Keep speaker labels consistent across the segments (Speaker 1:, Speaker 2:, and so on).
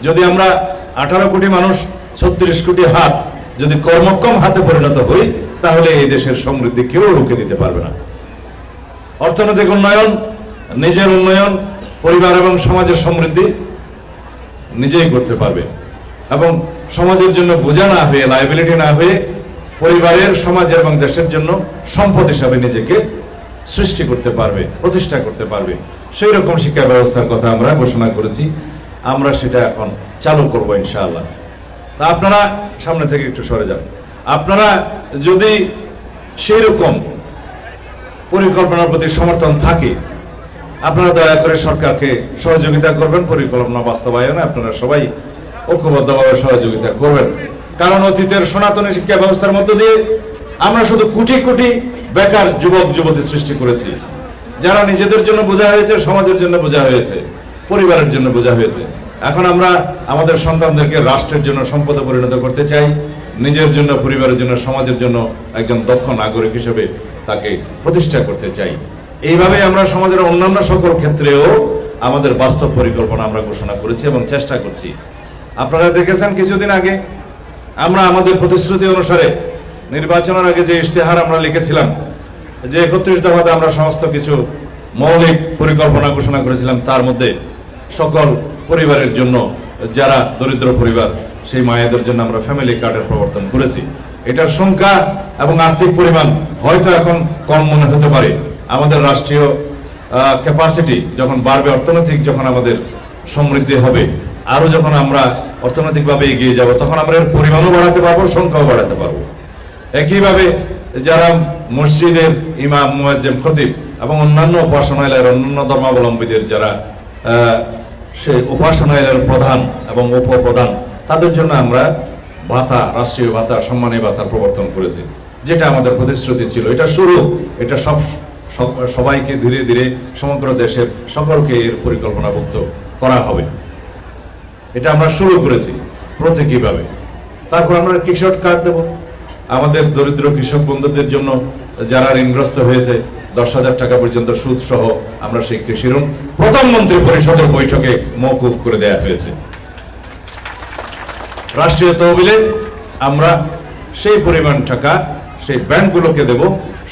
Speaker 1: যদি আমরা 18 কোটি মানুষ 36 কোটি হাত যদি কর্মক্ষম হাতে পরিণত হই, তাহলে এই দেশের সমৃদ্ধি কেউ রুখে দিতে পারবে না। অর্থনৈতিক উন্নয়ন, নিজের উন্নয়ন, পরিবার এবং সমাজের সমৃদ্ধি নিজেই করতে পারবে এবং সমাজের জন্য বোঝা না হয়ে, লায়াবিলিটি না হয়ে, পরিবারের, সমাজের এবং দেশের জন্য সম্পদ হিসাবে নিজেকে সৃষ্টি করতে পারবে, প্রতিষ্ঠা করতে পারবে। সেই রকম শিক্ষা ব্যবস্থার কথা আমরা ঘোষণা করেছি, আমরা সেটা এখন চালু করব ইনশাআল্লাহ। তা আপনারা সামনে থেকে একটু সরে যান। আপনারা যদি সেই রকম পরিকল্পনার প্রতি সমর্থন থাকে, আপনারা দয়া করে সরকারকে সহযোগিতা করবেন পরিকল্পনা বাস্তবায়নে। আপনারা সবাই ঐক্যবদ্ধভাবে সহযোগিতা করবেন, কারণ অতীতের সনাতনী শিক্ষা ব্যবস্থার মধ্য দিয়ে আমরা শুধু কোটি কোটি বেকার যুবক যুবতী সৃষ্টি করেছি, যারা নিজেদের জন্য বোঝা হয়েছে, সমাজের জন্য বোঝা হয়েছে, পরিবারের জন্য বোঝা হয়েছে। এখন আমরা আমাদের সন্তানদেরকে রাষ্ট্রের জন্য সম্পদে পরিণত করতে চাই, নিজের জন্য, পরিবারের জন্য, সমাজের জন্য একজন দক্ষ নাগরিক হিসেবে তাকে প্রতিষ্ঠা করতে চাই। এইভাবে আমরা সমাজের অন্যান্য সকল ক্ষেত্রেও আমাদের বাস্তব পরিকল্পনা আমরা ঘোষণা করেছি এবং চেষ্টা করছি। আপনারা দেখেছেন কিছুদিন আগে আমরা আমাদের প্রতিশ্রুতি অনুসারে নির্বাচনের আগে যে ইশতেহার আমরা লিখেছিলাম, যে 31 দফাতে আমরা সমস্ত কিছু মৌলিক পরিকল্পনা ঘোষণা করেছিলাম, তার মধ্যে সকল পরিবারের জন্য, যারা দরিদ্র পরিবার, সেই মায়েদের জন্য আমরা ফ্যামিলি কার্ডের প্রবর্তন করেছি। এটার সংখ্যা এবং আর্থিক পরিমাণ হয়তো এখন কম মনে হতে পারে। আমাদের রাষ্ট্রীয় ক্যাপাসিটি যখন বাড়বে, অর্থনৈতিক যখন আমাদের সমৃদ্ধি হবে, আরো যখন আমরা অর্থনৈতিকভাবে এগিয়ে যাব, তখন আমরা এর পরিমাণও বাড়াতে পারবো, সংখ্যাও বাড়াতে পারবো। একইভাবে যারা মসজিদের ইমাম, মুয়াজ্জিম, খতিব এবং অন্যান্য উপাসনালয়ের, অন্যান্য ধর্মাবলম্বীদের যারা সেই উপাসনালয়ের প্রধান এবং উপপ্রধান, তাদের জন্য আমরা ভাতা, রাষ্ট্রীয় ভাতা, সম্মানী ভাতার প্রবর্তন করেছি, যেটা আমাদের প্রতিশ্রুতি ছিল। এটা শুরু, এটা সবাইকে ধীরে ধীরে সমগ্র দেশের সকলকে এর পরিকল্পনাভুক্ত করা হবে। এটা আমরা শুরু করেছি প্রতীকীভাবে। তারপর আমরা কৃষক কার্ড দেব আমাদের দরিদ্র কৃষক বন্ধুদের জন্য, যারা ঋণগ্রস্ত হয়েছে, 10,000 টাকা পর্যন্ত সুদ সহ আমরা সেই কৃষি ঋণ প্রধানমন্ত্রী পরিষদের বৈঠকে মওকুফ করে দেওয়া হয়েছে। রাষ্ট্রীয় তহবিলে আমরা সেই পরিমাণ টাকা সেই ব্যাংকগুলোকে দেব।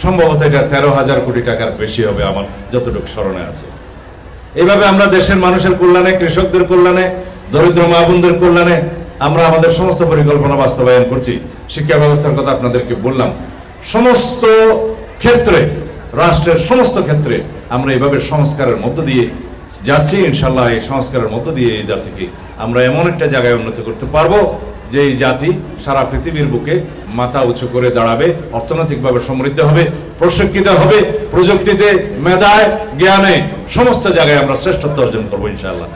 Speaker 1: সম্ভবত এটা 13,000 কোটি টাকার বেশি হবে আমার যতটুকু স্মরণে আছে। এইভাবে আমরা দেশের মানুষের কল্যাণে, কৃষকদের কল্যাণে, দরিদ্র মা বোনদের কল্যাণে আমরা আমাদের সমস্ত পরিকল্পনা বাস্তবায়ন করছি। শিক্ষা ব্যবস্থার কথা আপনাদেরকে বললাম। সমস্ত ক্ষেত্রে, রাষ্ট্রের সমস্ত ক্ষেত্রে আমরা এইভাবে সংস্কারের মধ্য দিয়ে যাচ্ছি। ইনশাল্লাহ এই সংস্কারের মধ্য দিয়ে এই জাতিকে আমরা এমন একটা জায়গায় উন্নতি করতে পারবো যে এই জাতি সারা পৃথিবীর বুকে মাথা উঁচু করে দাঁড়াবে, অর্থনৈতিকভাবে সমৃদ্ধ হবে, প্রশিক্ষিত হবে, প্রযুক্তিতে, মেধায়, জ্ঞানে, সমস্ত জায়গায় আমরা শ্রেষ্ঠত্ব অর্জন করবো ইনশাআল্লাহ।